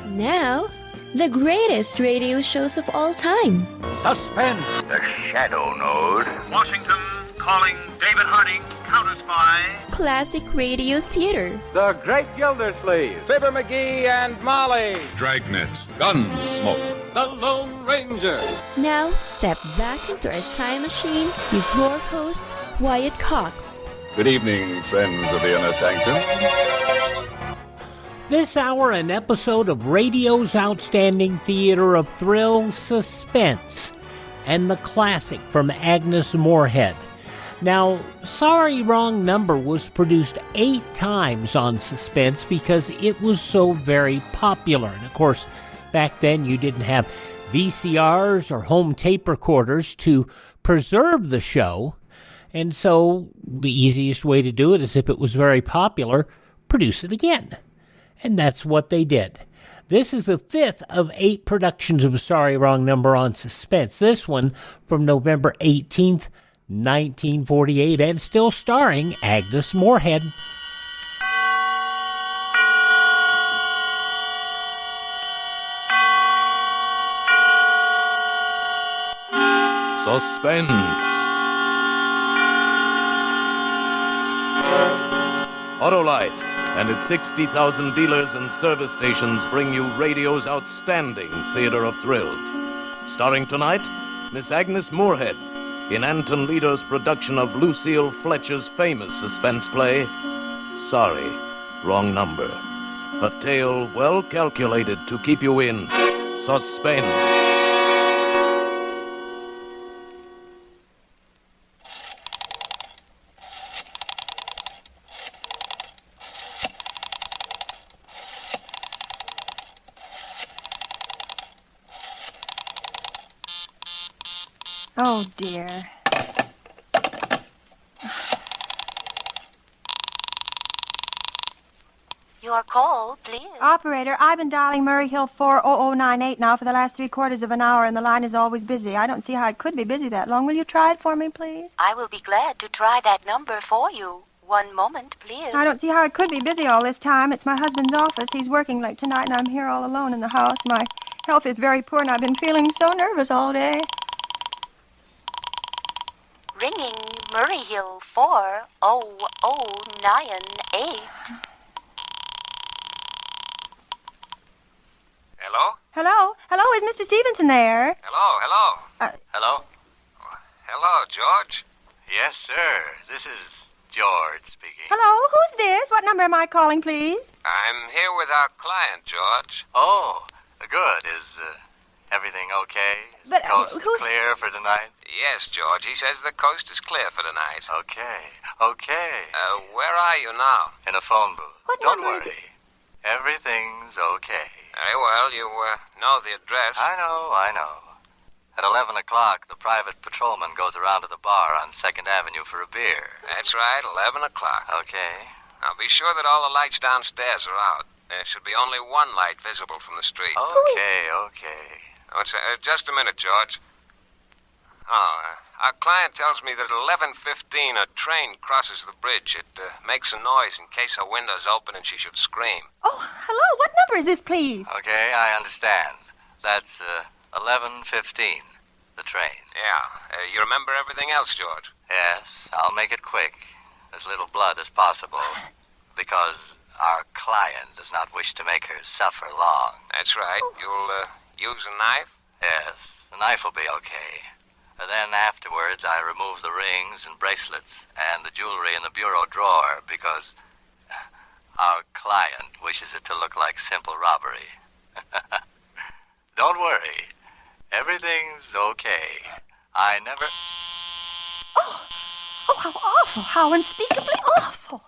Now, the greatest radio shows of all time. Suspense. The Shadow Node. Washington calling David Harding, counter-spy. Classic radio theater. The Great Gildersleeve. Fibber McGee and Molly. Dragnet. Gunsmoke. The Lone Ranger. Now, step back into a time machine with your host, Wyatt Cox. Good evening, friends of the Inner Sanctum. This hour, an episode of radio's outstanding theater of thrills, Suspense, and the classic from Agnes Moorehead. Now, Sorry Wrong Number was produced 8 times on Suspense because it was so very popular. And of course, back then you didn't have VCRs or home tape recorders to preserve the show. And so the easiest way to do it is if it was very popular, produce it again. And that's what they did. This is the 5th of 8 productions of Sorry Wrong Number on Suspense. This one from November 18th, 1948, and still starring Agnes Moorehead. Suspense. Autolite and its 60,000 dealers and service stations bring you radio's outstanding theater of thrills. Starring tonight, Miss Agnes Moorehead in Anton Leader's production of Lucille Fletcher's famous suspense play, Sorry, Wrong Number. A tale well calculated to keep you in suspense. Oh, dear. Your call, please. Operator, I've been dialing Murray Hill 40098 now for the last 3/4 of an hour, and the line is always busy. I don't see how it could be busy that long. Will you try it for me, please? I will be glad to try that number for you. One moment, please. I don't see how it could be busy all this time. It's my husband's office. He's working late tonight, and I'm here all alone in the house. My health is very poor, and I've been feeling so nervous all day. Ringing Murray Hill 40098. Hello? Hello? Hello, is Mr. Stevenson there? Hello? Hello? Hello, George? Yes, sir. This is George speaking. Hello, who's this? What number am I calling, please? I'm here with our client, George. Oh, good. Is everything okay? Is But, the coast who- clear for tonight? Yes, George. He says the coast is clear for tonight. Okay. Where are you now? In a phone booth. What Don't number is worry. Everything's okay. Very well. You know the address. I know. At 11 o'clock, the private patrolman goes around to the bar on 2nd Avenue for a beer. That's right, 11 o'clock. Okay. Now, be sure that all the lights downstairs are out. There should be only one light visible from the street. Okay. Just a minute, George. Our client tells me that at 11:15 a train crosses the bridge. It makes a noise in case her window's open and she should scream. Oh, hello, what number is this, please? Okay, I understand. That's 11:15, the train. Yeah. You remember everything else, George? Yes, I'll make it quick. As little blood as possible. Because our client does not wish to make her suffer long. That's right. You'll use a knife? Yes, the knife will be okay. And then afterwards, I remove the rings and bracelets and the jewelry in the bureau drawer because our client wishes it to look like simple robbery. Don't worry. Everything's okay. I never... Oh, how awful, how unspeakably awful.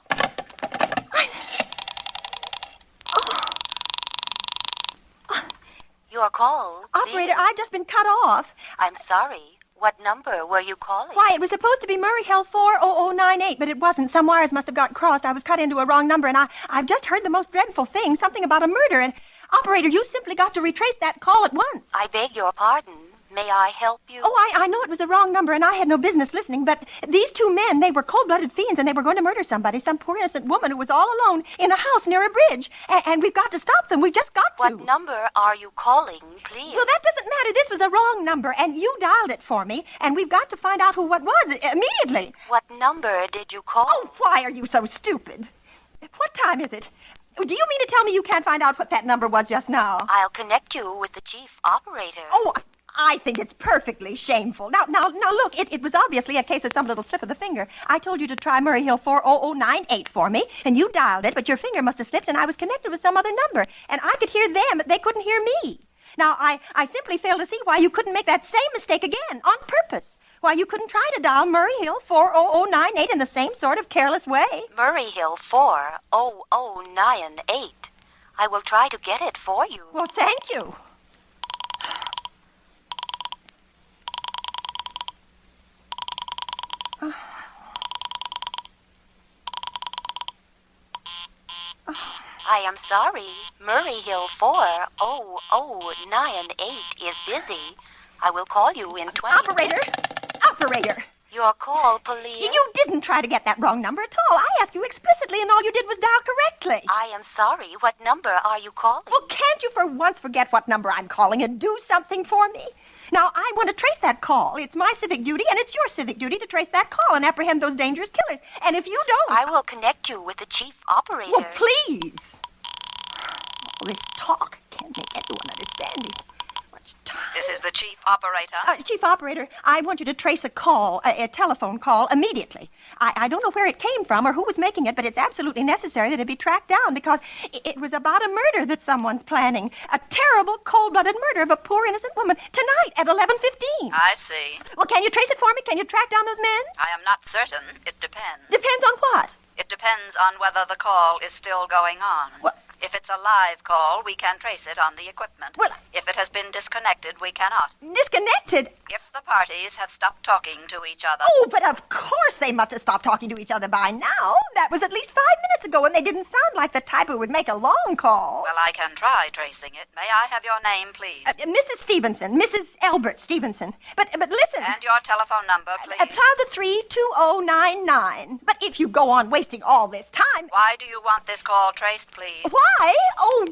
Your call, please. Operator, I've just been cut off. I'm sorry. What number were you calling? Why, it was supposed to be Murray Hill 40098, but it wasn't. Some wires must have got crossed. I was cut into a wrong number, and I've just heard the most dreadful thing, something about a murder, and... Operator, you simply got to retrace that call at once. I beg your pardon. May I help you? Oh, I know it was the wrong number, and I had no business listening, but these two men, they were cold-blooded fiends, and they were going to murder somebody, some poor innocent woman who was all alone in a house near a bridge. And we've got to stop them. We've just got to. What number are you calling, please? Well, that doesn't matter. This was a wrong number, and you dialed it for me, and we've got to find out who what was immediately. What number did you call? Oh, why are you so stupid? What time is it? Do you mean to tell me you can't find out what that number was just now? I'll connect you with the chief operator. Oh, I think it's perfectly shameful. Now, look, it was obviously a case of some little slip of the finger. I told you to try Murray Hill 40098 for me, and you dialed it, but your finger must have slipped, and I was connected with some other number, and I could hear them, but they couldn't hear me. Now, I simply fail to see why you couldn't make that same mistake again, on purpose. Why you couldn't try to dial Murray Hill 40098 in the same sort of careless way. Murray Hill 40098. I will try to get it for you. Well, thank you. I am sorry. Murray Hill 40098 is busy. I will call you in 20... Operator! Your call, please. You didn't try to get that wrong number at all. I asked you explicitly, and all you did was dial correctly. I am sorry. What number are you calling? Well, can't you for once forget what number I'm calling and do something for me? Now, I want to trace that call. It's my civic duty, and it's your civic duty to trace that call and apprehend those dangerous killers. And if you don't... I will connect you with the chief operator. Well, please. All this talk can't make anyone understand these... This is the chief operator. Chief operator, I want you to trace a call, a telephone call, immediately. I don't know where it came from or who was making it, but it's absolutely necessary that it be tracked down because it was about a murder that someone's planning. A terrible, cold-blooded murder of a poor innocent woman tonight at 11:15. I see. Well, can you trace it for me? Can you track down those men? I am not certain. It depends. Depends on what? It depends on whether the call is still going on. Well, if it's a live call, we can trace it on the equipment. Well, if it has been disconnected, we cannot. Disconnected? If the parties have stopped talking to each other. Oh, but of course they must have stopped talking to each other by now. That was at least 5 minutes ago, and they didn't sound like the type who would make a long call. Well, I can try tracing it. May I have your name, please? Mrs. Stevenson. Mrs. Albert Stevenson. But listen. And your telephone number, please. Plaza 32099. But if you go on wasting all this time... Why do you want this call traced, please? Why? Oh,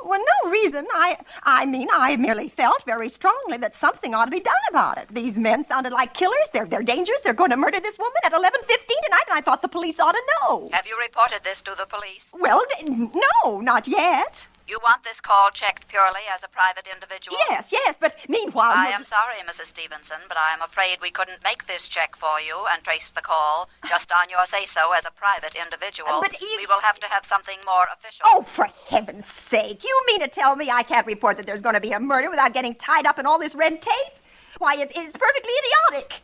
well, no reason. I mean, I merely felt very strongly that something ought to be done about it. These men sounded like killers. They're dangerous. They're going to murder this woman at 11:15 tonight, and I thought the police ought to know. Have you reported this to the police? Well, no, not yet. You want this call checked purely as a private individual? Yes, but meanwhile... I am sorry, Mrs. Stevenson, but I am afraid we couldn't make this check for you and trace the call just on your say-so as a private individual. But we will have to have something more official. Oh, for heaven's sake. You mean to tell me I can't report that there's going to be a murder without getting tied up in all this red tape? Why, it's perfectly idiotic.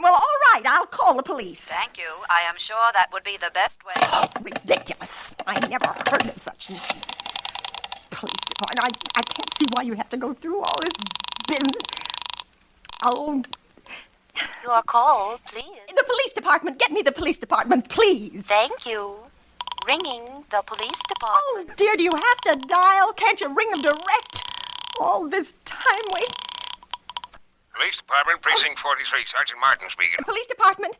Well, all right, I'll call the police. Thank you. I am sure that would be the best way. Oh, ridiculous. I never heard of such nonsense. Police department. I can't see why you have to go through all this business. Oh. Your call, please. The police department. Get me the police department, please. Thank you. Ringing the police department. Oh, dear, do you have to dial? Can't you ring them direct? All this time waste. Police Department, Precinct 43. Sergeant Martin speaking. Police Department,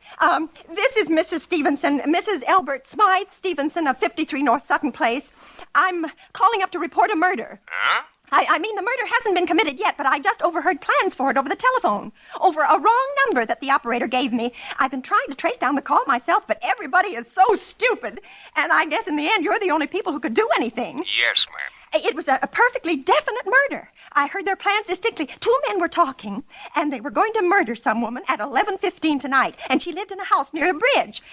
this is Mrs. Stevenson, Mrs. Albert Smythe Stevenson of 53 North Sutton Place. I'm calling up to report a murder. Huh? I mean, the murder hasn't been committed yet, but I just overheard plans for it over the telephone. Over a wrong number that the operator gave me. I've been trying to trace down the call myself, but everybody is so stupid. And I guess in the end, you're the only people who could do anything. Yes, ma'am. It was a perfectly definite murder. I heard their plans distinctly. 2 men were talking, and they were going to murder some woman at 11:15 tonight, and she lived in a house near a bridge.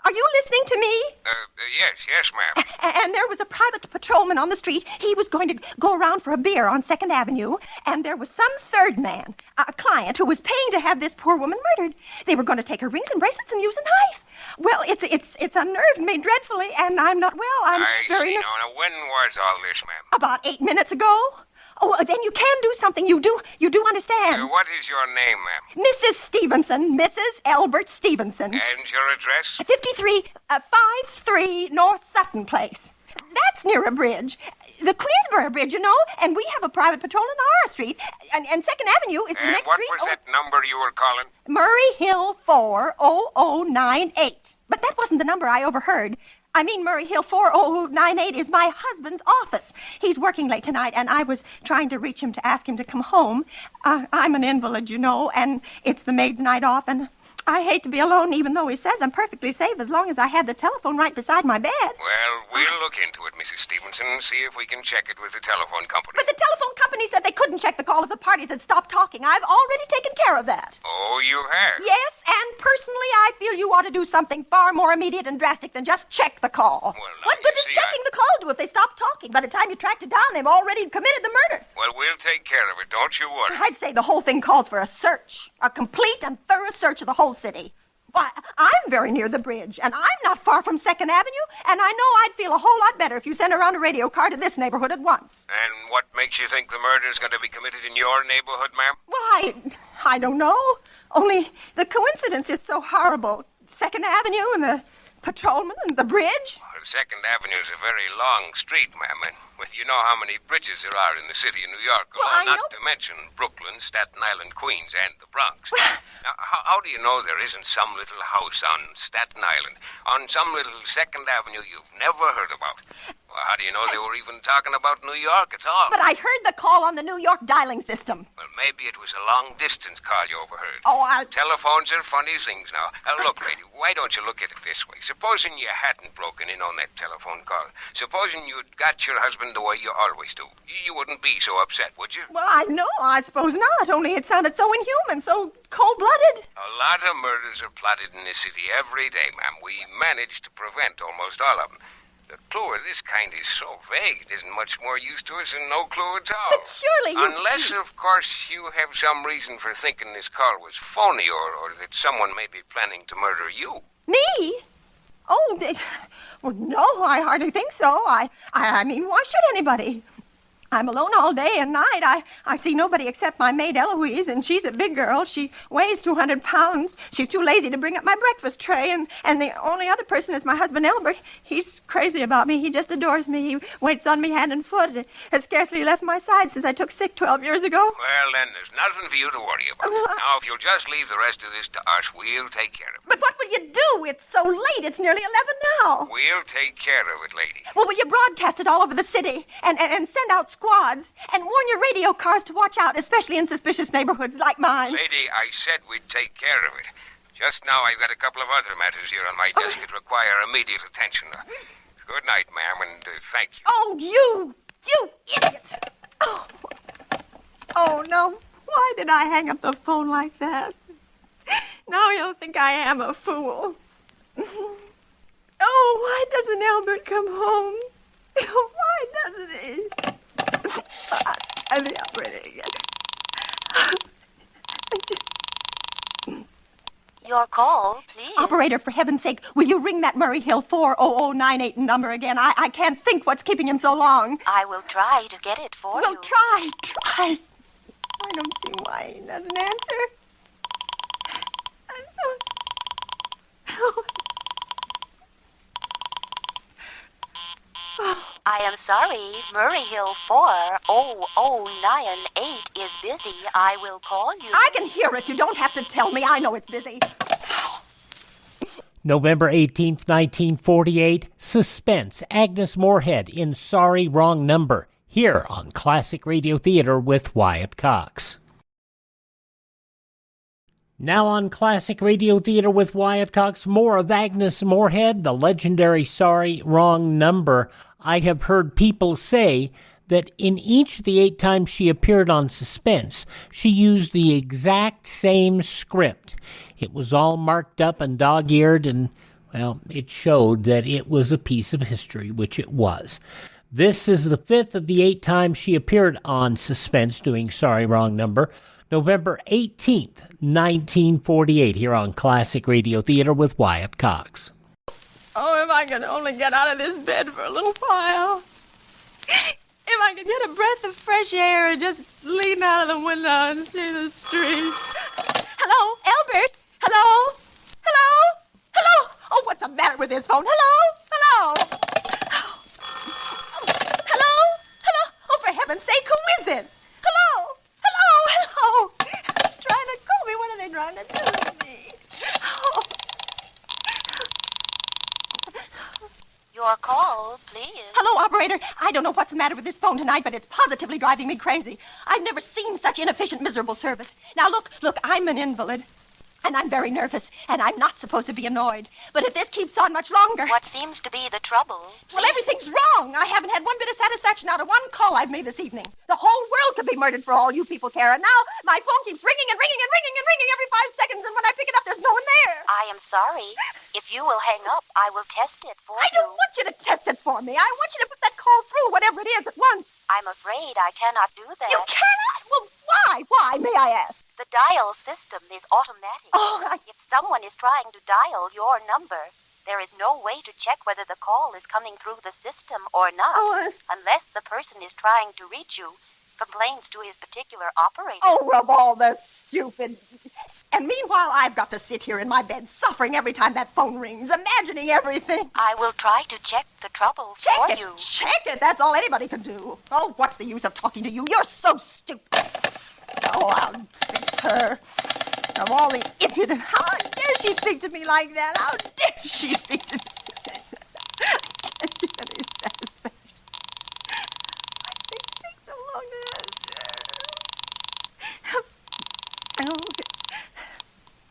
Are you listening to me? Yes, ma'am. And there was a private patrolman on the street. He was going to go around for a beer on 2nd Avenue, and there was some third man, a client, who was paying to have this poor woman murdered. They were going to take her rings and bracelets and use a knife. Well, it's unnerved me dreadfully, and I'm not well. I see. Now, when was all this, ma'am? About 8 minutes ago. Oh, then you can do something. You do understand. What is your name, ma'am? Mrs. Stevenson, Mrs. Albert Stevenson. And your address? 53 North Sutton Place. That's near a bridge. The Queensboro Bridge, you know, and we have a private patrol on our street, and 2nd Avenue is the next what street. was that number you were calling? Murray Hill 40098. But that wasn't the number I overheard. I mean, Murray Hill 40098 is my husband's office. He's working late tonight, and I was trying to reach him to ask him to come home. I'm an invalid, you know, and it's the maid's night off, and I hate to be alone, even though he says I'm perfectly safe as long as I have the telephone right beside my bed. Well, we'll look into it, Mrs. Stevenson, see if we can check it with the telephone company. But the telephone company said they couldn't check the call if the parties had stopped talking. I've already taken care of that. Oh, you have? Yes, and personally, I feel you ought to do something far more immediate and drastic than just check the call. Well, now, what good does checking the call do if they stop talking? By the time you tracked it down, they've already committed the murder. Well, we'll take care of it, don't you worry. I'd say the whole thing calls for a search, a complete and thorough search of the whole city. Why, I'm very near the bridge, and I'm not far from 2nd Avenue, and I know I'd feel a whole lot better if you sent around a radio car to this neighborhood at once. And what makes you think the murder's going to be committed in your neighborhood, ma'am? Well, I don't know. Only the coincidence is so horrible. 2nd Avenue and the patrolman and the bridge. Well, 2nd Avenue's a very long street, ma'am, and you know how many bridges there are in the city of New York, not to mention Brooklyn, Staten Island, Queens, and the Bronx. Now, how do you know there isn't some little house on Staten Island, on some little 2nd Avenue you've never heard about? Well, how do you know they were even talking about New York at all? But I heard the call on the New York dialing system. Well, maybe it was a long-distance call you overheard. Oh, Telephones are funny things now. Look, lady, why don't you look at it this way? Supposing you hadn't broken in on that telephone call. Supposing you'd got your husband the way you always do. You wouldn't be so upset, would you? Well, I suppose not. Only it sounded so inhuman, so cold-blooded. A lot of murders are plotted in this city every day, ma'am. We manage to prevent almost all of them. The clue of this kind is so vague, it isn't much more use to us than no clue at all. But surely you... Unless, of course, you have some reason for thinking this call was phony or that someone may be planning to murder you. Me? Oh, well, no, I hardly think so. I mean, why should anybody? I'm alone all day and night. I see nobody except my maid Eloise, and she's a big girl. She weighs 200 pounds. She's too lazy to bring up my breakfast tray, and the only other person is my husband Albert. He's crazy about me. He just adores me. He waits on me hand and foot. It has scarcely left my side since I took sick 12 years ago. Well, then, there's nothing for you to worry about. Now, if you'll just leave the rest of this to us, we'll take care of it. But what will you do? It's so late. It's nearly 11 now. We'll take care of it, lady. Well, will you broadcast it all over the city and send out squads and warn your radio cars to watch out, especially in suspicious neighborhoods like mine? Lady, I said we'd take care of it. Just now I've got a couple of other matters here on my desk that require immediate attention. Good night, ma'am, and thank you. Oh, you idiot! Oh, no. Why did I hang up the phone like that? Now you'll think I am a fool. Oh, why doesn't Albert come home? Why doesn't he? Your call, please. Operator, for heaven's sake, will you ring that Murray Hill 40098 number again? I can't think what's keeping him so long. I will try to get it for you. Well, try. I don't see why he doesn't answer. I am sorry. Murray Hill 40098 is busy. I will call you. I can hear it. You don't have to tell me. I know it's busy. November 18th, 1948, Suspense, Agnes Moorehead in Sorry, Wrong Number, here on Classic Radio Theater with Wyatt Cox. Now on Classic Radio Theater with Wyatt Cox, more of Agnes Moorehead, the legendary Sorry, Wrong Number. I have heard people say that in each of the 8 times she appeared on Suspense, she used the exact same script. It was all marked up and dog-eared, and, well, it showed that it was a piece of history, which it was. This is the 5th of the 8 times she appeared on Suspense doing Sorry, Wrong Number. November 18th, 1948, here on Classic Radio Theater with Wyatt Cox. Oh, if I could only get out of this bed for a little while. If I could get a breath of fresh air and just lean out of the window and see the street. Hello, Albert? Hello? Hello? Hello? Oh, what's the matter with this phone? Hello? Hello? Hello? trying to do to me? Oh. Your call, please. Hello, operator. I don't know what's the matter with this phone tonight, but it's positively driving me crazy. I've never seen such inefficient, miserable service. Now, look, I'm an invalid. And I'm very nervous, and I'm not supposed to be annoyed. But if this keeps on much longer... What seems to be the trouble? Well, everything's wrong. I haven't had one bit of satisfaction out of one call I've made this evening. The whole world could be murdered for all you people care. And now my phone keeps ringing and ringing and ringing and ringing every 5 seconds, and when I pick it up, there's no one there. I am sorry. If you will hang up, I will test it for you. I don't want you to test it for me. I want you to put that call through, whatever it is, at once. I'm afraid I cannot do that. You cannot? Well, why? Why, may I ask? The dial system is automatic. Oh, If someone is trying to dial your number, there is no way to check whether the call is coming through the system or not, unless the person is trying to reach you complains to his particular operator. Oh, of all the stupid... And meanwhile, I've got to sit here in my bed suffering every time that phone rings, imagining everything. I will try to check the trouble for you. Check it. That's all anybody can do. Oh, what's the use of talking to you? You're so stupid. Oh, I'll fix her. Of all the impudent... How dare she speak to me like that? How dare she speak to me? I can't get any satisfaction. I think it takes so long to answer.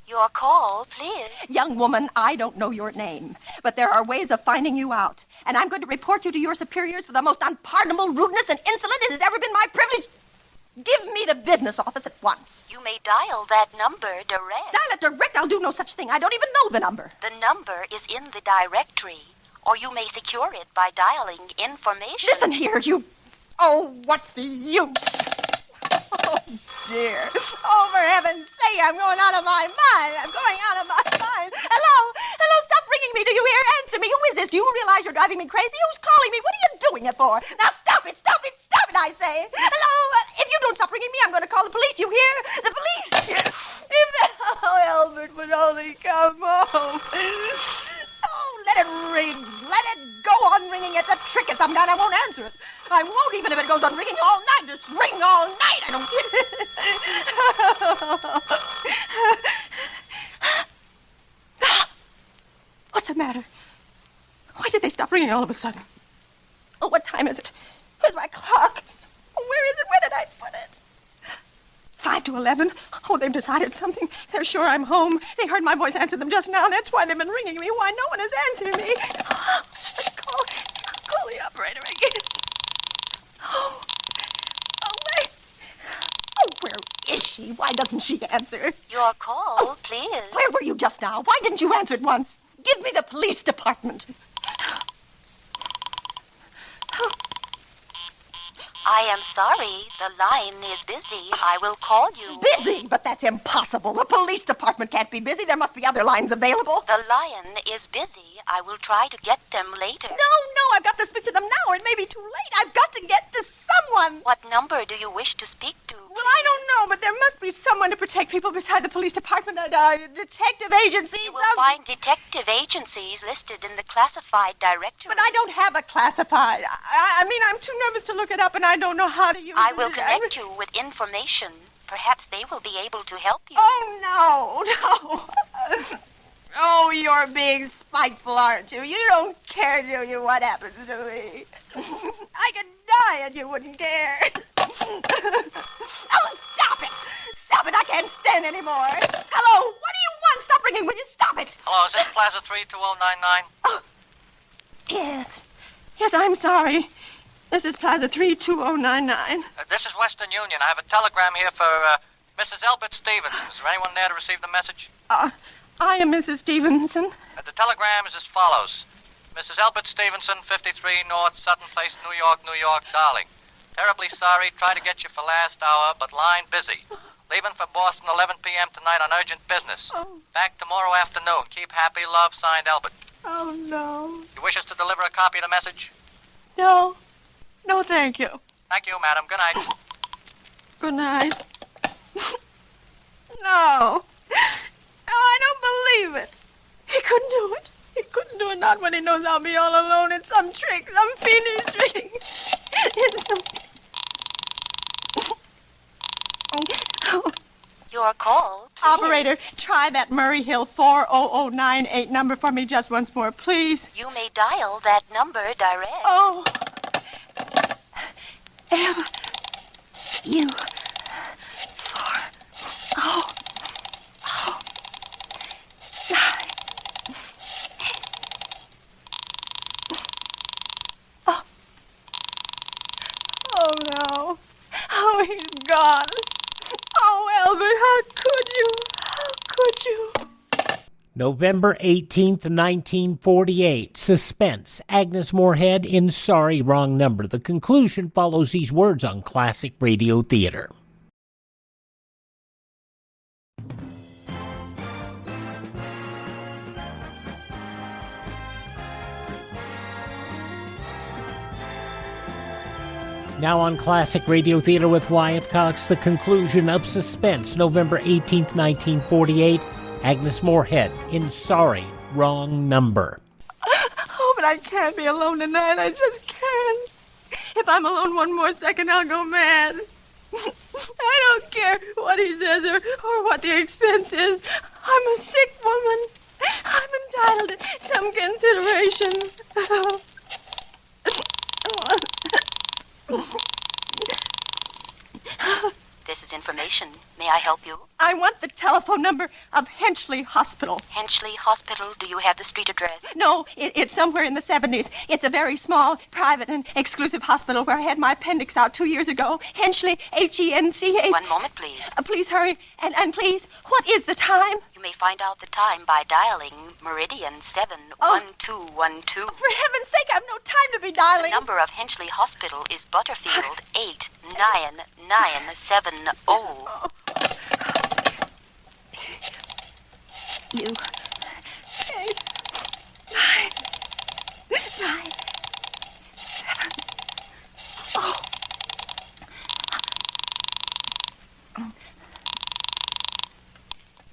Your call, please. Young woman, I don't know your name, but there are ways of finding you out. And I'm going to report you to your superiors for the most unpardonable rudeness and insolence it has ever been my privilege. Give me the business office at once. You may dial that number direct. Dial it direct? I'll do no such thing. I don't even know the number. The number is in the directory, or you may secure it by dialing information. Listen here, you... Oh, what's the use? Oh, dear. Oh, for heaven's sake, I'm going out of my mind. I'm going out of my mind. Hello? Hello, stop ringing me. Do you hear? Answer me. Who is this? Do you realize you're driving me crazy? Who's calling me? What are you doing it for? Now, stop it, I say. Hello? If you don't stop ringing me, I'm going to call the police. You hear? The police. Oh, Albert would only come home. Oh, let it ring. Let it go on ringing. It's a trick of some kind. I won't answer it. I won't, even if it goes on ringing all night. Just ring all night. I don't get it. What's the matter? Why did they stop ringing all of a sudden? Oh, what time is it? Where's my clock? Where is it? Where did I put it? 5 to 11. Oh, they've decided something. They're sure I'm home. They heard my voice answer them just now. That's why they've been ringing me. Why no one has answered me. Call the operator again. Oh, wait. Oh, where is she? Why doesn't she answer? Your call, please. Where were you just now? Why didn't you answer at once? Give me the police department. I am sorry. The line is busy. I will call you. Busy? But that's impossible. The police department can't be busy. There must be other lines available. The line is busy. I will try to get them later. No, I've got to speak to them now. It may be too late. I've got to get to someone. What number do you wish to speak to? Well, I don't know, but there must be someone to protect people beside the police department. Detective agencies. You will find detective agencies listed in the classified directory. But I don't have a classified. I mean, I'm too nervous to look it up, and I don't know how to use it. I will connect you with information. Perhaps they will be able to help you. Oh, no. Oh, you're being spiteful, aren't you? You don't care, do you, what happens to me? I could die and you wouldn't care. Oh, stop it! Stop it! I can't stand anymore. Hello, what do you want? Stop ringing, will you? Stop it! Hello, is this Plaza 32099? Oh, yes, I'm sorry. This is Plaza 32099. This is Western Union. I have a telegram here for Mrs. Elbert Stevenson. Is there anyone there to receive the message? I am Mrs. Stevenson. The telegram is as follows. Mrs. Elbert Stevenson, 53 North Sutton Place, New York, darling. Terribly sorry, try to get you for last hour, but line busy. Leaving for Boston 11 p.m. tonight on urgent business. Back tomorrow afternoon. Keep happy, love, signed Elbert. Oh, no. You wish us to deliver a copy of the message? No, thank you. Thank you, madam. Good night. Good night. No, I don't believe it. He couldn't do it. He couldn't do it, not when he knows I'll be all alone. It's some trick, some fiendish trick. It's some... Your call, Operator, try that Murray Hill 40098 number for me just once more, please. You may dial that number direct. Oh. M-U-4. Oh. 9. Oh. Oh, no. Oh, he's gone. Oh, Albert, how could you? How could you? November 18th, 1948. Suspense. Agnes Moorehead in Sorry, Wrong Number. The conclusion follows these words on Classic Radio Theater. Now on Classic Radio Theater with Wyatt Cox, the conclusion of Suspense, November 18th, 1948, Agnes Moorehead in Sorry, Wrong Number. Oh, but I can't be alone tonight. I just can't. If I'm alone one more second, I'll go mad. I don't care what he says or what the expense is. I'm a sick woman. I'm entitled to some consideration. This is information. May I help you? I want the telephone number of Henchley Hospital. Henchley Hospital? Do you have the street address? No, it's somewhere in the 70s. It's a very small, private, and exclusive hospital where I had my appendix out 2 years ago. Henchley, Hencha. 1 moment, please. Please hurry. And please, what is the time? You may find out the time by dialing Meridian 71212. For heaven's sake, I've no time to be dialing. The number of Henchley Hospital is Butterfield 89970. You. 8, 9, 9, 7. Oh.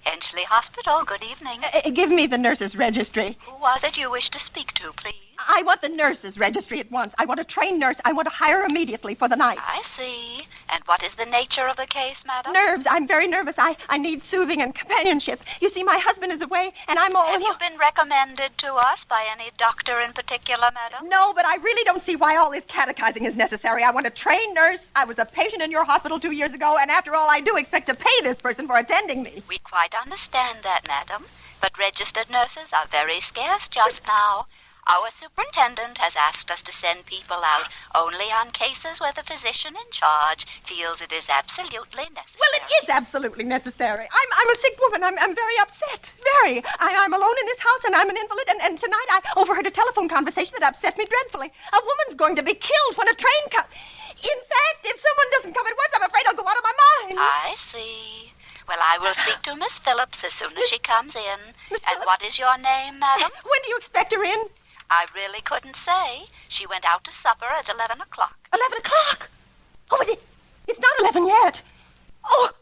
Henchley Hospital, good evening. Give me the nurse's registry. Who was it you wished to speak to, please? I want the nurse's registry at once. I want a trained nurse. I want to hire her immediately for the night. I see. And what is the nature of the case, madam? Nerves. I'm very nervous. I need soothing and companionship. You see, my husband is away, and I'm all... Have you been recommended to us by any doctor in particular, madam? No, but I really don't see why all this catechizing is necessary. I want a trained nurse. I was a patient in your hospital 2 years ago, and after all, I do expect to pay this person for attending me. We quite understand that, madam. But registered nurses are very scarce just now. Our superintendent has asked us to send people out only on cases where the physician in charge feels it is absolutely necessary. Well, it is absolutely necessary. I'm a sick woman. I'm very upset. Very. I'm alone in this house, and I'm an invalid, and tonight I overheard a telephone conversation that upset me dreadfully. A woman's going to be killed when a train comes. In fact, if someone doesn't come at once, I'm afraid I'll go out of my mind. I see. Well, I will speak to Miss Phillips as soon as she comes in. Miss And Phillips? what is your name, madam? When do you expect her in? I really couldn't say. She went out to supper at 11 o'clock. 11 o'clock? Oh, but it's not 11 yet. Oh,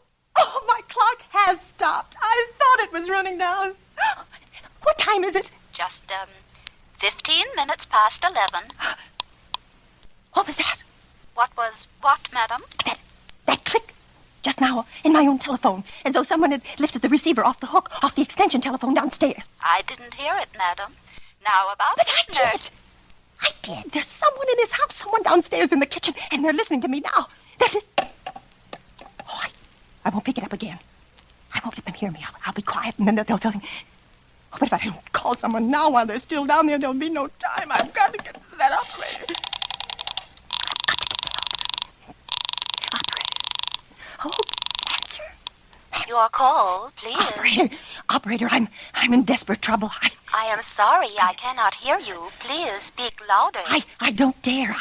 my clock has stopped. I thought it was running down. What time is it? Just, 15 minutes past 11. What was that? What was what, madam? That click just now in my own telephone, as though someone had lifted the receiver off the hook, off the extension telephone downstairs. I didn't hear it, madam. Now about But this I nurse. did. I did. There's someone in this house, someone downstairs in the kitchen, and they're listening to me now. I won't pick it up again. I won't let them hear me. I'll be quiet, and then they'll think... Oh, but if I don't call someone now while they're still down there, there'll be no time. I've got to get to that operator. I've got to get to the operator. Oh, answer. Your call, please. Operator, I'm in desperate trouble. I am sorry I cannot hear you. Please speak louder. I don't dare.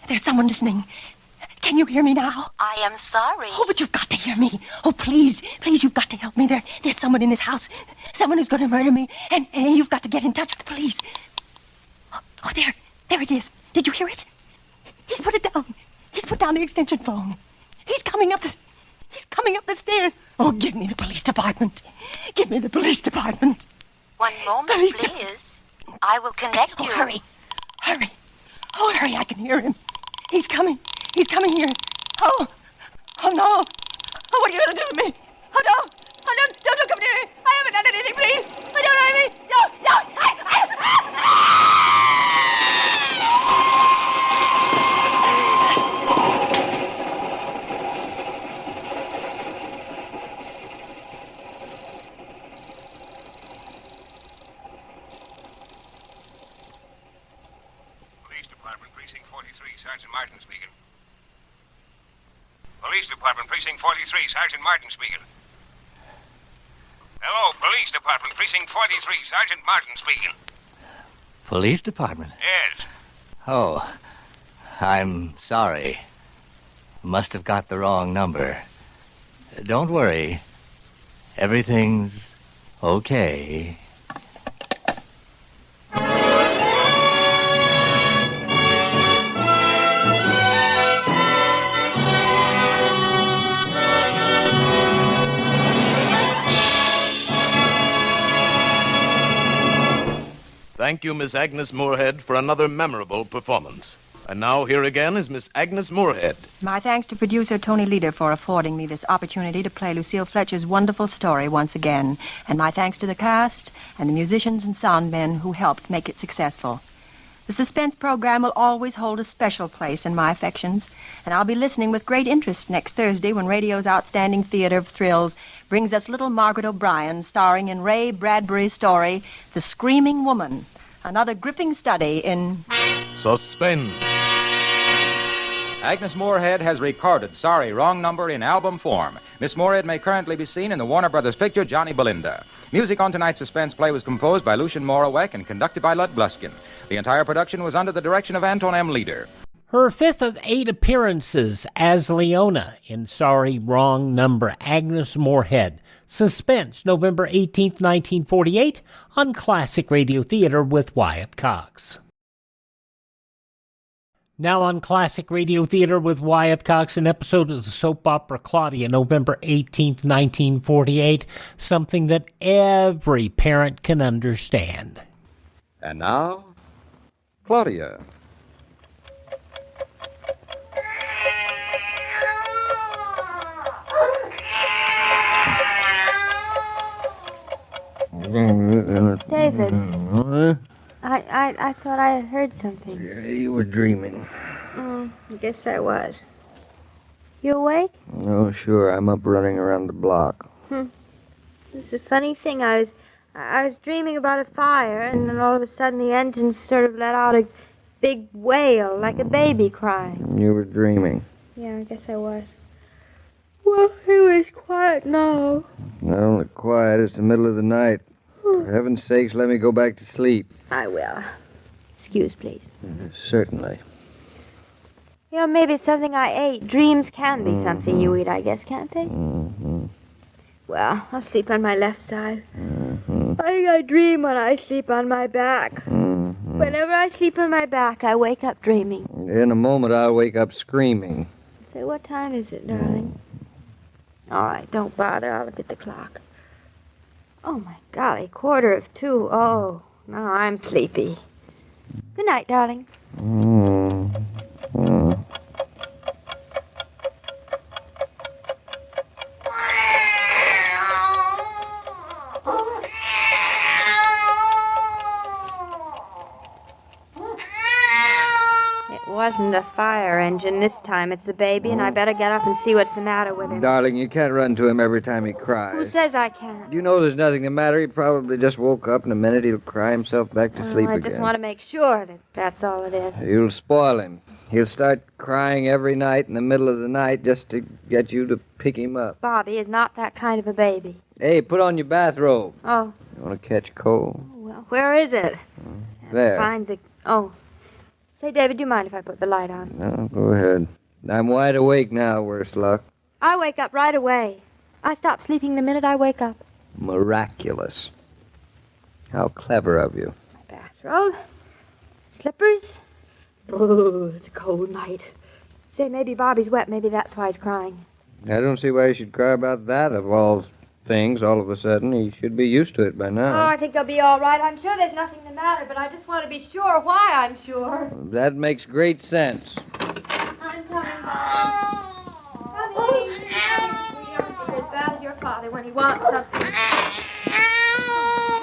There's someone listening. Can you hear me now? I am sorry. Oh, but you've got to hear me. Oh, please, you've got to help me. There's someone in this house, someone who's going to murder me, and you've got to get in touch with the police. Oh, there it is. Did you hear it? He's put it down. He's put down the extension phone. He's coming up the stairs. Oh, give me the police department. Give me the police department. 1 moment, please. I will connect you. Hurry. Oh, hurry, I can hear him. He's coming here. Oh, no. Oh, what are you going to do to me? Oh, no. Oh, don't come near me. I haven't done anything, please. I don't know anything. Police Department, Precinct 43, Sergeant Martin speaking. Police Department, Precinct 43, Sergeant Martin speaking. Hello, Police Department, Precinct 43, Sergeant Martin speaking. Police department? Yes. Oh, I'm sorry. Must have got the wrong number. Don't worry. Everything's okay. Thank you, Miss Agnes Moorehead, for another memorable performance. And now here again is Miss Agnes Moorehead. My thanks to producer Tony Leader for affording me this opportunity to play Lucille Fletcher's wonderful story once again. And my thanks to the cast and the musicians and sound men who helped make it successful. The Suspense program will always hold a special place in my affections, and I'll be listening with great interest next Thursday when radio's outstanding theater of thrills brings us little Margaret O'Brien starring in Ray Bradbury's story, The Screaming Woman, another gripping study in Suspense. Agnes Moorehead has recorded Sorry, Wrong Number in album form. Miss Moorehead may currently be seen in the Warner Brothers picture Johnny Belinda. Music on tonight's Suspense play was composed by Lucien Morawek and conducted by Lud Bluskin. The entire production was under the direction of Anton M. Leader. Her fifth of 8 appearances as Leona in Sorry, Wrong Number, Agnes Moorehead. Suspense, November 18th, 1948, on Classic Radio Theater with Wyatt Cox. Now on Classic Radio Theater with Wyatt Cox, an episode of the soap opera Claudia, November 18th, 1948, something that every parent can understand. And now, Claudia. David, I thought I had heard something. Yeah, you were dreaming. I guess I was. You awake? Oh, sure. I'm up running around the block. This is a funny thing. I was dreaming about a fire, and then all of a sudden the engines sort of let out a big wail, like a baby crying. You were dreaming. Yeah, I guess I was. Well, it was quiet now. Not only quiet, it's the middle of the night. For heaven's sakes, let me go back to sleep. I will. Excuse, please. Certainly. You know, maybe it's something I ate. Dreams can be something you eat, I guess, can't they? Well, I'll sleep on my left side. I think I dream when I sleep on my back. Whenever I sleep on my back, I wake up dreaming. In a moment, I'll wake up screaming. Say, what time is it, darling? All right, don't bother. I'll look at the clock. Oh, my golly, 1:45. Oh, now I'm sleepy. Good night, darling. It wasn't a fire engine this time. It's the baby, and I better get up and see what's the matter with him. Darling, you can't run to him every time he cries. Who says I can't? You know there's nothing the matter. He probably just woke up. In a minute, he'll cry himself back to sleep I again. just want to make sure that that's all it is. You'll spoil him. He'll start crying every night in the middle of the night just to get you to pick him up. Bobby is not that kind of a baby. Hey, put on your bathrobe. Oh. You want to catch cold? Well, where is it? There. Find the... Oh. Say, David, do you mind if I put the light on? No, go ahead. I'm wide awake now, worse luck. I wake up right away. I stop sleeping the minute I wake up. Miraculous. How clever of you. My bathrobe. Slippers. Oh, it's a cold night. Say, maybe Bobby's wet. Maybe that's why he's crying. I don't see why you should cry about that, of all things, all of a sudden. He should be used to it by now. Oh, I think he'll be all right. I'm sure there's nothing the matter, but I just want to be sure why I'm sure. That makes great sense. I'm coming, Bobby. Coming. Sweetheart, you're as bad as your Father when he wants something.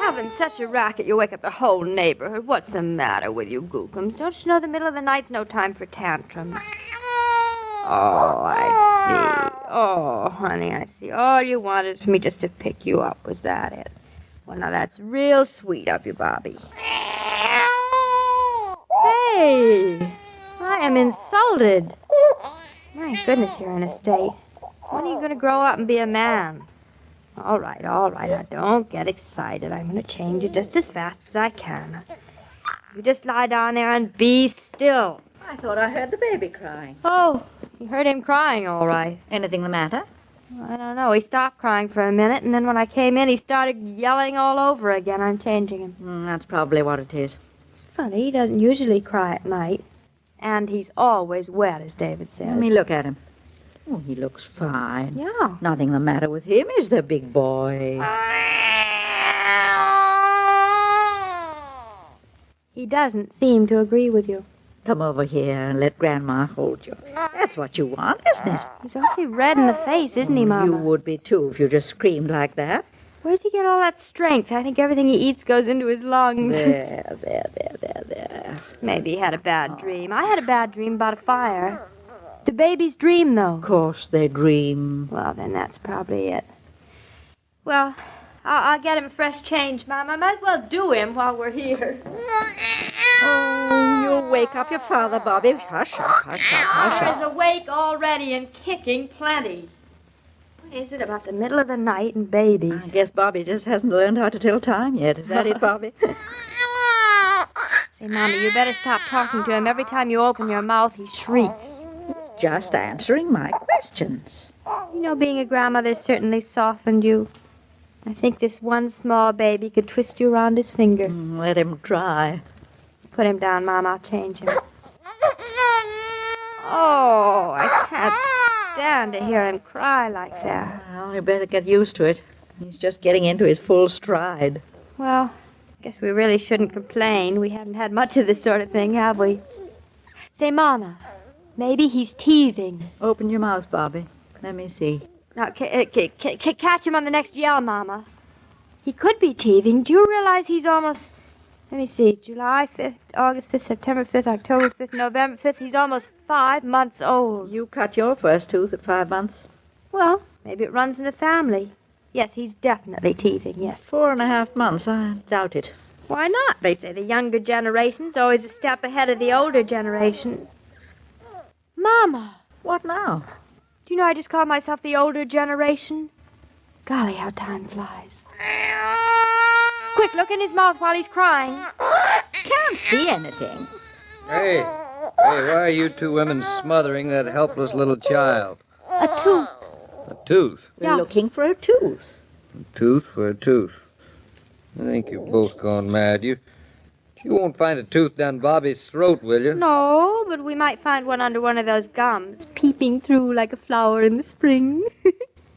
Having such a racket, you wake up the whole neighborhood. What's the matter with you, Gookums? Don't you know the middle of the night's no time for tantrums? Oh, I see. Oh, honey, I see. All you wanted for me just to pick you up. Was that it? Well, now that's real sweet of you, Bobby. Hey, I am insulted. My goodness, you're in a state. When are you going to grow up and be a man? All right. Now, don't get excited. I'm going to change it just as fast as I can. You just lie down there and be still. I thought I heard the baby crying. Oh, you heard him crying, all right. Anything the matter? I don't know. He stopped crying for a minute, and then when I came in, he started yelling all over again. I'm changing him. That's probably what it is. It's funny. He doesn't usually cry at night. And he's always wet, as David says. Let me look at him. Oh, he looks fine. Yeah. Nothing the matter with him, is there, big boy? He doesn't seem to agree with you. Come over here and let Grandma hold you. That's what you want, isn't it? He's awfully red in the face, isn't he, Mama? You would be, too, if you just screamed like that. Where's he get all that strength? I think everything he eats goes into his lungs. There. Maybe he had a bad dream. I had a bad dream about a fire. Do babies dream, though? Of course they dream. Well, then that's probably it. Well, I'll get him a fresh change, Mom. I might as well do him while we're here. Oh, you'll wake up your father, Bobby. Hush up. He's awake already and kicking plenty. What is it about the middle of the night and babies? I guess Bobby just hasn't learned how to tell time yet. Is that it, Bobby? Say, Mommy, you better stop talking to him. Every time you open your mouth, he shrieks. Just answering my questions. You know, being a grandmother certainly softened you. I think this one small baby could twist you around his finger. Let him try. Put him down, Mom. I'll change him. Oh, I can't stand to hear him cry like that. Well, you better get used to it. He's just getting into his full stride. Well, I guess we really shouldn't complain. We haven't had much of this sort of thing, have we? Say, Mama, maybe he's teething. Open your mouth, Bobby. Let me see. Now, catch him on the next yell, Mama. He could be teething. Do you realize he's almost... Let me see. July 5th, August 5th, September 5th, October 5th, November 5th. He's almost 5 months old. You cut your first tooth at 5 months? Well, maybe it runs in the family. Yes, he's definitely teething, yes. 4.5 months. I doubt it. Why not? They say the younger generation's always a step ahead of the older generation. Mama! What now? Do you know I just call myself the older generation? Golly, how time flies. Quick, look in his mouth while he's crying. Can't see anything. Hey, why are you two women smothering that helpless little child? A tooth. A tooth? We're looking for a tooth. A tooth for a tooth. I think you've both gone mad. You won't find a tooth down Bobby's throat, will you? No, but we might find one under one of those gums, peeping through like a flower in the spring.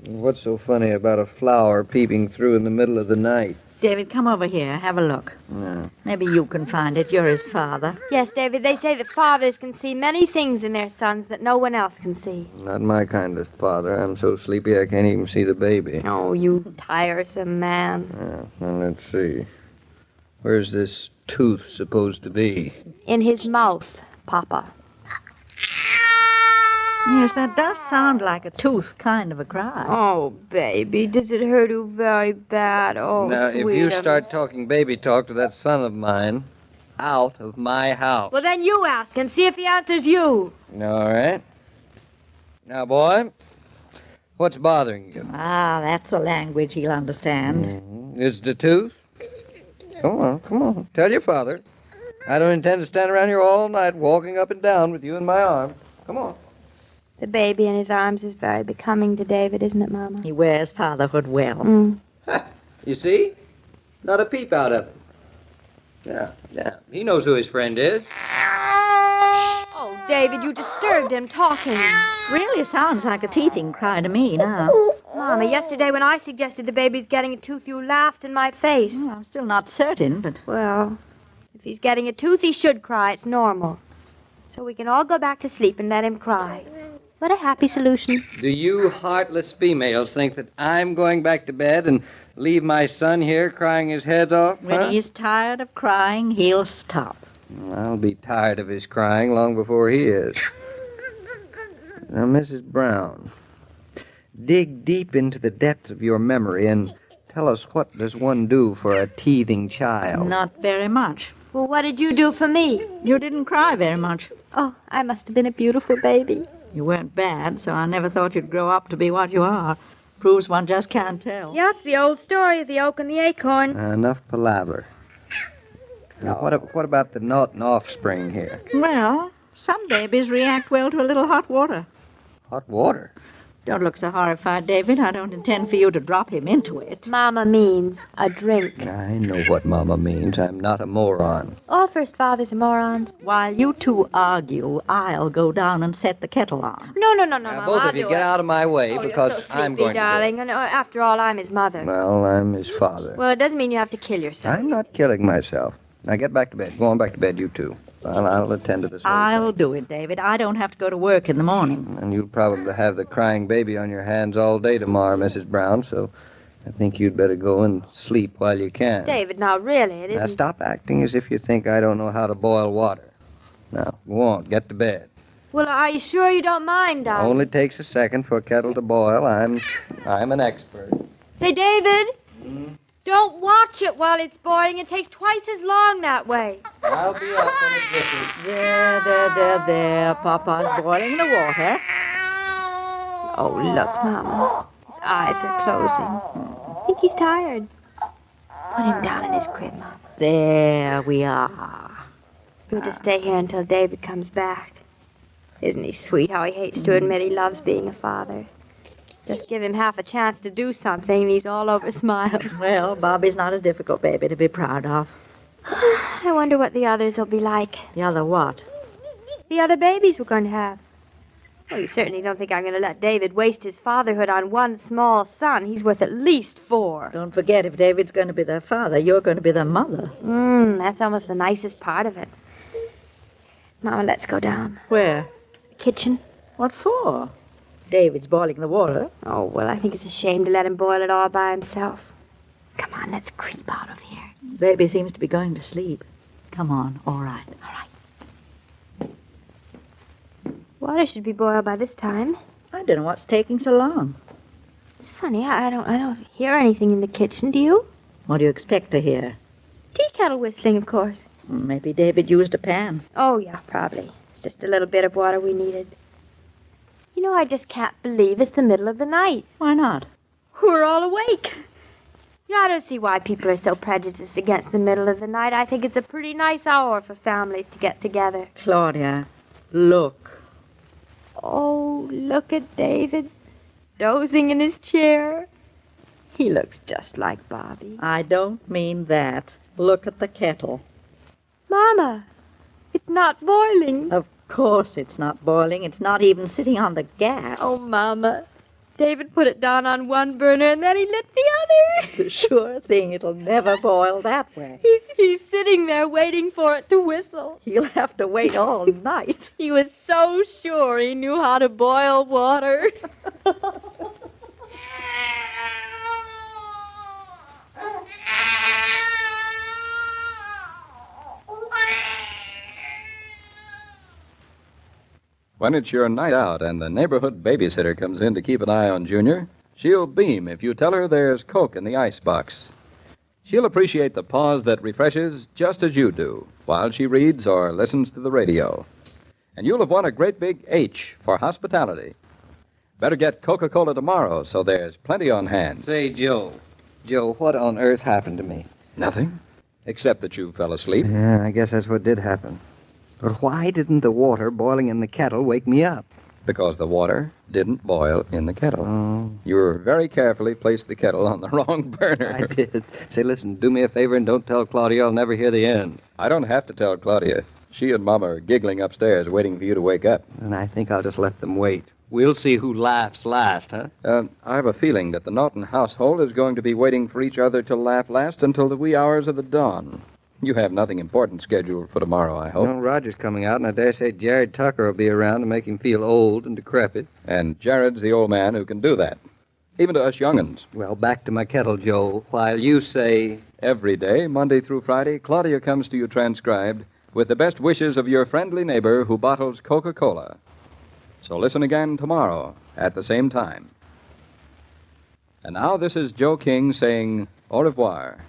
What's so funny about a flower peeping through in the middle of the night? David, come over here. Have a look. No. Maybe you can find it. You're his father. Yes, David, they say that fathers can see many things in their sons that no one else can see. Not my kind of father. I'm so sleepy I can't even see the baby. Oh, you tiresome man. Well, let's see. Where's this tooth supposed to be? In his mouth, Papa. Yes, that does sound like a tooth kind of a cry. Oh, baby, does it hurt you very bad? Oh, Now, if you sweetums. start talking baby talk to that son of mine, out of my house. Well, then you ask him. See if he answers you. All right. Now, boy, what's bothering you? Ah, that's a language he'll understand. Is the tooth? Come on. Tell your father. I don't intend to stand around here all night walking up and down with you in my arms. Come on. The baby in his arms is very becoming to David, isn't it, Mama? He wears fatherhood well. You see? Not a peep out of him. Yeah. He knows who his friend is. Oh, David, you disturbed him talking. Really sounds like a teething cry to me now. Mama, yesterday when I suggested the baby's getting a tooth, you laughed in my face. Well, I'm still not certain, but... Well, if he's getting a tooth, he should cry. It's normal. So we can all go back to sleep and let him cry. What a happy solution. Do you heartless females think that I'm going back to bed and leave my son here crying his head off? When he's tired of crying, he'll stop. I'll be tired of his crying long before he is. Now, Mrs. Brown, dig deep into the depths of your memory and tell us, what does one do for a teething child? Not very much. Well, what did you do for me? You didn't cry very much. Oh, I must have been a beautiful baby. You weren't bad, so I never thought you'd grow up to be what you are. Proves one just can't tell. Yeah, it's the old story of the oak and the acorn. Enough palaver. Now, what about the Norton offspring here? Well, some babies react well to a little hot water. Hot water? Don't look so horrified, David. I don't intend for you to drop him into it. Mama means a drink. I know what Mama means. I'm not a moron. All first fathers are morons. While you two argue, I'll go down and set the kettle on. No, Mama. Both I'll of you do get it. out of my way, Oh, because you're so I'm sleepy, going darling. to And after all, I'm his mother. bed. Well, I'm his father. Well, it doesn't mean you have to kill yourself. I'm not killing myself. Now get back to bed. Go on back to bed, you two. I'll attend to this whole I'll thing. do it, David. I don't have to go to work in the morning. And you'll probably have the crying baby on your hands all day tomorrow, Mrs. Brown, so I think you'd better go and sleep while you can. David, now really, it isn't... Now stop acting as if you think I don't know how to boil water. Now, go on, get to bed. Well, are you sure you don't mind, darling? Only takes a second for a kettle to boil. I'm an expert. Say, David, don't watch it while it's boiling. It takes twice as long that way. I'll be up in a jiffy. There. Papa's boiling the water. Oh, look, Mama. His eyes are closing. I think he's tired. Put him down in his crib, Mama. There we are. We'll just stay here until David comes back. Isn't he sweet how he hates to admit he loves being a father? Just give him half a chance to do something, and he's all over smiles. Well, Bobby's not a difficult baby to be proud of. I wonder what the others will be like. The other what? The other babies we're going to have. Well, you certainly don't think I'm going to let David waste his fatherhood on one small son. He's worth at least 4. Don't forget, if David's going to be their father, you're going to be their mother. That's almost the nicest part of it. Mama, let's go down. Where? The kitchen. What for? David's boiling the water. Oh, well, I think it's a shame to let him boil it all by himself. Come on, let's creep out of here. Baby seems to be going to sleep. Come on, all right. Water should be boiled by this time. I don't know what's taking so long. It's funny, I don't hear anything in the kitchen, do you? What do you expect to hear? Tea kettle whistling, of course. Maybe David used a pan. Oh, yeah, probably. It's just a little bit of water we needed. You know, I just can't believe it's the middle of the night. Why not? We're all awake. You know, I don't see why people are so prejudiced against the middle of the night. I think it's a pretty nice hour for families to get together. Claudia, look. Oh, look at David, dozing in his chair. He looks just like Bobby. I don't mean that. Look at the kettle. Mama, it's not boiling. Of course it's not boiling. It's not even sitting on the gas. Oh, Mama. David put it down on one burner and then he lit the other. It's a sure thing. It'll never boil that way. He's sitting there waiting for it to whistle. He'll have to wait all night. He was so sure he knew how to boil water. When it's your night out and the neighborhood babysitter comes in to keep an eye on Junior, she'll beam if you tell her there's Coke in the icebox. She'll appreciate the pause that refreshes just as you do while she reads or listens to the radio. And you'll have won a great big H for hospitality. Better get Coca-Cola tomorrow so there's plenty on hand. Say, Joe, what on earth happened to me? Nothing, except that you fell asleep. Yeah, I guess that's what did happen. But why didn't the water boiling in the kettle wake me up? Because the water didn't boil in the kettle. Oh. You very carefully placed the kettle on the wrong burner. I did. Say, listen, do me a favor and don't tell Claudia. I'll never hear the end. I don't have to tell Claudia. She and Mama are giggling upstairs waiting for you to wake up. And I think I'll just let them wait. We'll see who laughs last, huh? I have a feeling that the Norton household is going to be waiting for each other to laugh last until the wee hours of the dawn. You have nothing important scheduled for tomorrow, I hope. No, Roger's coming out, and I dare say Jared Tucker will be around to make him feel old and decrepit. And Jared's the old man who can do that. Even to us young'uns. Well, back to my kettle, Joel, while you say... Every day, Monday through Friday, Claudia comes to you transcribed with the best wishes of your friendly neighbor who bottles Coca-Cola. So listen again tomorrow at the same time. And now this is Joe King saying au revoir.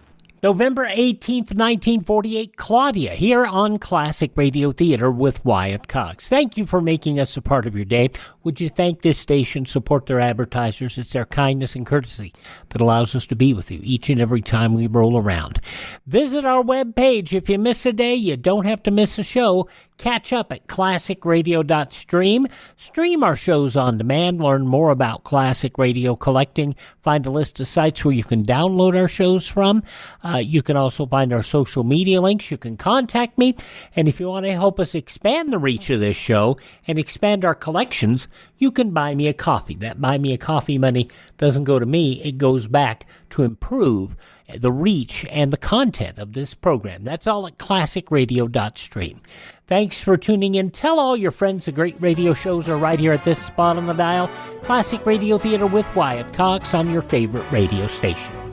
November 18th, 1948, Claudia, here on Classic Radio Theater with Wyatt Cox. Thank you for making us a part of your day. Would you thank this station, support their advertisers? It's their kindness and courtesy that allows us to be with you each and every time we roll around. Visit our webpage. If you miss a day, you don't have to miss a show. Catch up at classicradio.stream. Stream our shows on demand. Learn more about classic radio collecting. Find a list of sites where you can download our shows from. You can also find our social media links. You can contact me. And if you want to help us expand the reach of this show and expand our collections, you can buy me a coffee. That buy me a coffee money doesn't go to me. It goes back to improve the reach and the content of this program. That's all at classicradio.stream. Thanks for tuning in. Tell all your friends the great radio shows are right here at this spot on the dial. Classic Radio Theater with Wyatt Cox on your favorite radio station.